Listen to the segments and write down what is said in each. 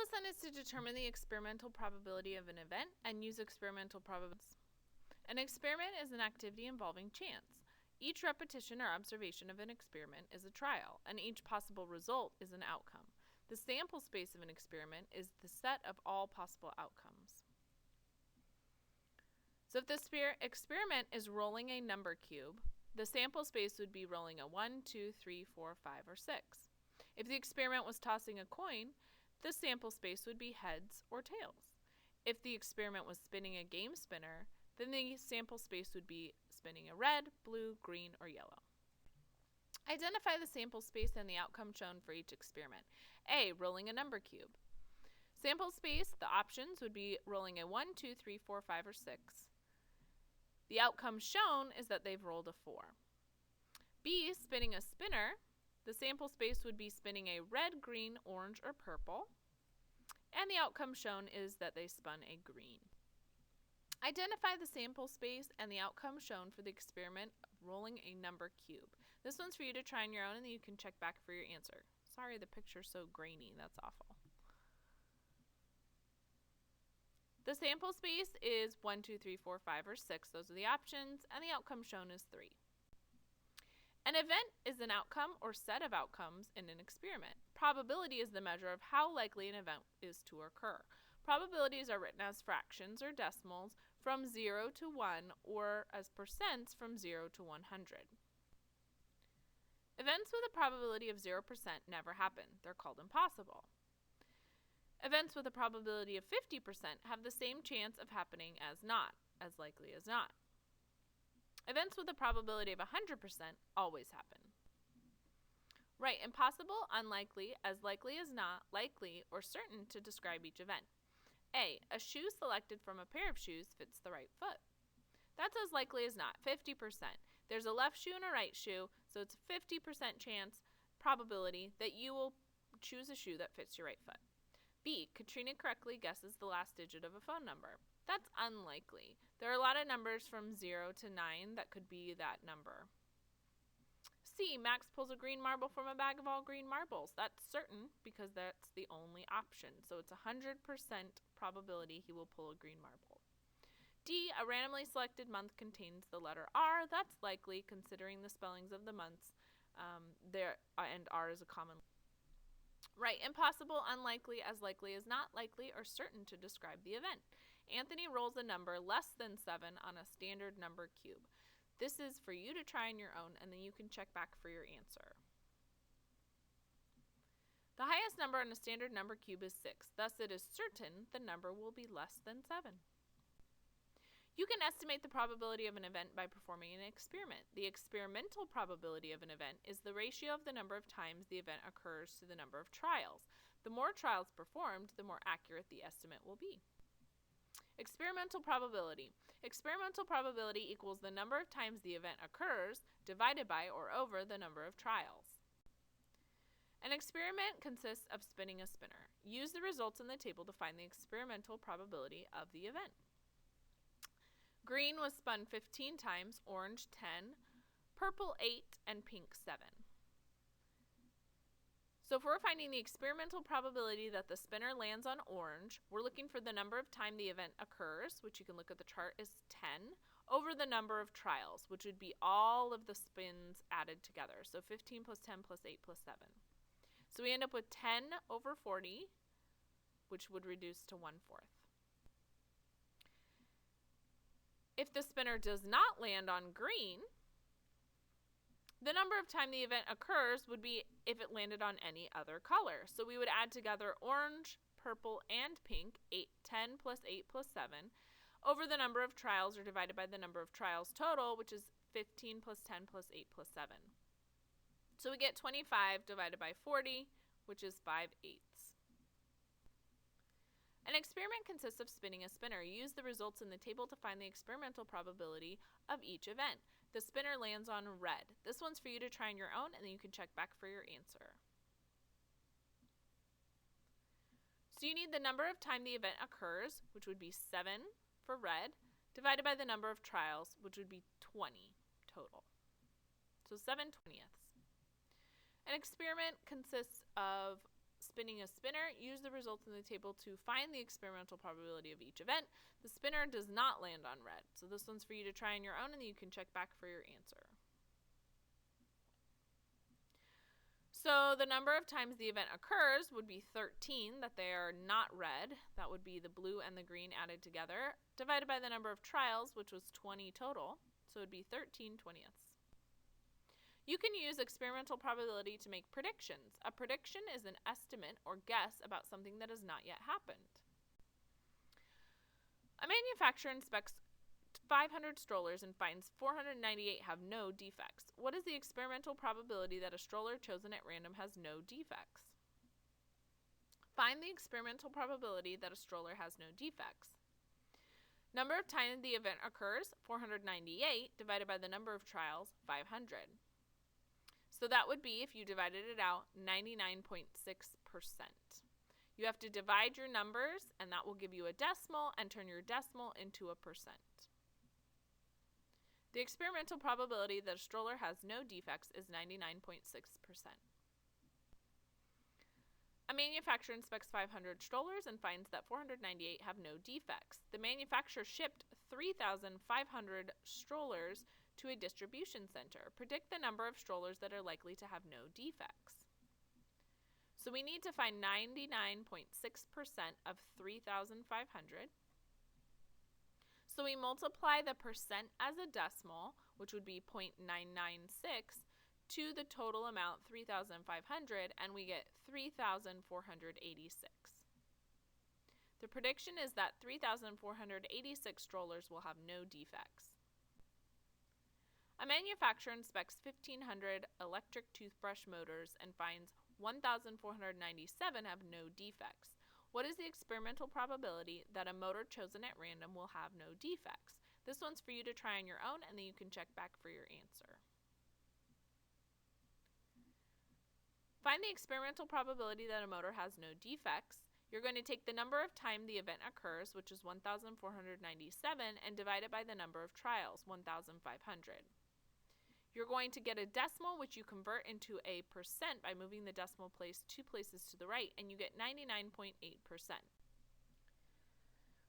lesson is to determine the experimental probability of an event and use experimental probabilities. An experiment is an activity involving chance. Each repetition or observation of an experiment is a trial, and each possible result is an outcome. The sample space of an experiment is the set of all possible outcomes. So if the experiment is rolling a number cube, the sample space would be rolling a 1, 2, 3, 4, 5, or 6. If the experiment was tossing a coin, the sample space would be heads or tails. If the experiment was spinning a game spinner, then the sample space would be spinning a red, blue, green, or yellow. Identify the sample space and the outcome shown for each experiment. A, rolling a number cube. Sample space, the options would be rolling a 1, 2, 3, 4, 5, or 6. The outcome shown is that they've rolled a 4. B, spinning a spinner. The sample space would be spinning a red, green, orange, or purple. And the outcome shown is that they spun a green. Identify the sample space and the outcome shown for the experiment of rolling a number cube. This one's for you to try on your own, and then you can check back for your answer. Sorry, the picture's so grainy. That's awful. The sample space is 1, 2, 3, 4, 5, or 6. Those are the options, and the outcome shown is 3. An event is an outcome or set of outcomes in an experiment. Probability is the measure of how likely an event is to occur. Probabilities are written as fractions or decimals from 0 to 1 or as percents from 0 to 100. Events with a probability of 0% never happen. They're called impossible. Events with a probability of 50% have the same chance of happening as not, as likely as not. Events with a probability of 100% always happen. Write impossible, unlikely, as likely as not, likely, or certain to describe each event. A shoe selected from a pair of shoes fits the right foot. That's as likely as not, 50%. There's a left shoe and a right shoe, so it's a 50% chance probability that you will choose a shoe that fits your right foot. B, Katrina correctly guesses the last digit of a phone number. That's unlikely. There are a lot of numbers from 0 to 9 that could be that number. C, Max pulls a green marble from a bag of all green marbles. That's certain because that's the only option. So it's 100% probability he will pull a green marble. D, a randomly selected month contains the letter R. That's likely considering the spellings of the months and R is a common. Write impossible, unlikely, as likely as not, likely, or certain to describe the event. Anthony rolls a number less than 7 on a standard number cube. This is for you to try on your own, and then you can check back for your answer. The highest number on a standard number cube is 6. Thus, it is certain the number will be less than 7. You can estimate the probability of an event by performing an experiment. The experimental probability of an event is the ratio of the number of times the event occurs to the number of trials. The more trials performed, the more accurate the estimate will be. Experimental probability. Experimental probability equals the number of times the event occurs divided by or over the number of trials. An experiment consists of spinning a spinner. Use the results in the table to find the experimental probability of the event. Green was spun 15 times, orange 10, purple 8, and pink 7. So if we're finding the experimental probability that the spinner lands on orange, we're looking for the number of time the event occurs, which you can look at the chart is 10, over the number of trials, which would be all of the spins added together. So 15 plus 10 plus 8 plus 7. So we end up with 10 over 40, which would reduce to 1/4. If the spinner does not land on green, the number of time the event occurs would be if it landed on any other color. So we would add together orange, purple, and pink, 10 plus 8 plus 7, over the number of trials or divided by the number of trials total, which is 15 plus 10 plus 8 plus 7. So we get 25 divided by 40, which is 5/8. An experiment consists of spinning a spinner. Use the results in the table to find the experimental probability of each event. The spinner lands on red. This one's for you to try on your own, and then you can check back for your answer. So you need the number of time the event occurs, which would be 7 for red, divided by the number of trials, which would be 20 total. So 7/20. An experiment consists of spinning a spinner, use the results in the table to find the experimental probability of each event. The spinner does not land on red. So this one's for you to try on your own, and then you can check back for your answer. So the number of times the event occurs would be 13, that they are not red. That would be the blue and the green added together, divided by the number of trials, which was 20 total. So it would be 13/20ths. You can use experimental probability to make predictions. A prediction is an estimate or guess about something that has not yet happened. A manufacturer inspects 500 strollers and finds 498 have no defects. What is the experimental probability that a stroller chosen at random has no defects? Find the experimental probability that a stroller has no defects. Number of times the event occurs, 498, divided by the number of trials, 500. So that would be, if you divided it out, 99.6%. You have to divide your numbers, and that will give you a decimal, and turn your decimal into a percent. The experimental probability that a stroller has no defects is 99.6%. A manufacturer inspects 500 strollers and finds that 498 have no defects. The manufacturer shipped 3,500 strollers to a distribution center. Predict the number of strollers that are likely to have no defects. So we need to find 99.6% of 3,500. So we multiply the percent as a decimal, which would be 0.996, to the total amount, 3,500, and we get 3,486. The prediction is that 3,486 strollers will have no defects. A manufacturer inspects 1,500 electric toothbrush motors and finds 1,497 have no defects. What is the experimental probability that a motor chosen at random will have no defects? This one's for you to try on your own, and then you can check back for your answer. Find the experimental probability that a motor has no defects. You're going to take the number of times the event occurs, which is 1,497, and divide it by the number of trials, 1,500. You're going to get a decimal, which you convert into a percent by moving the decimal place 2 places to the right, and you get 99.8%.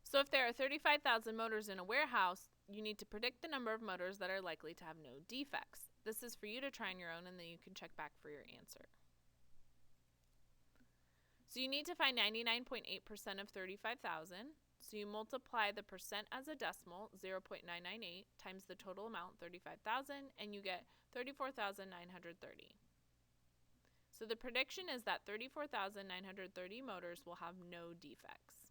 So if there are 35,000 motors in a warehouse, you need to predict the number of motors that are likely to have no defects. This is for you to try on your own, and then you can check back for your answer. So you need to find 99.8% of 35,000. So you multiply the percent as a decimal, 0.998, times the total amount, 35,000, and you get 34,930. So the prediction is that 34,930 motors will have no defects.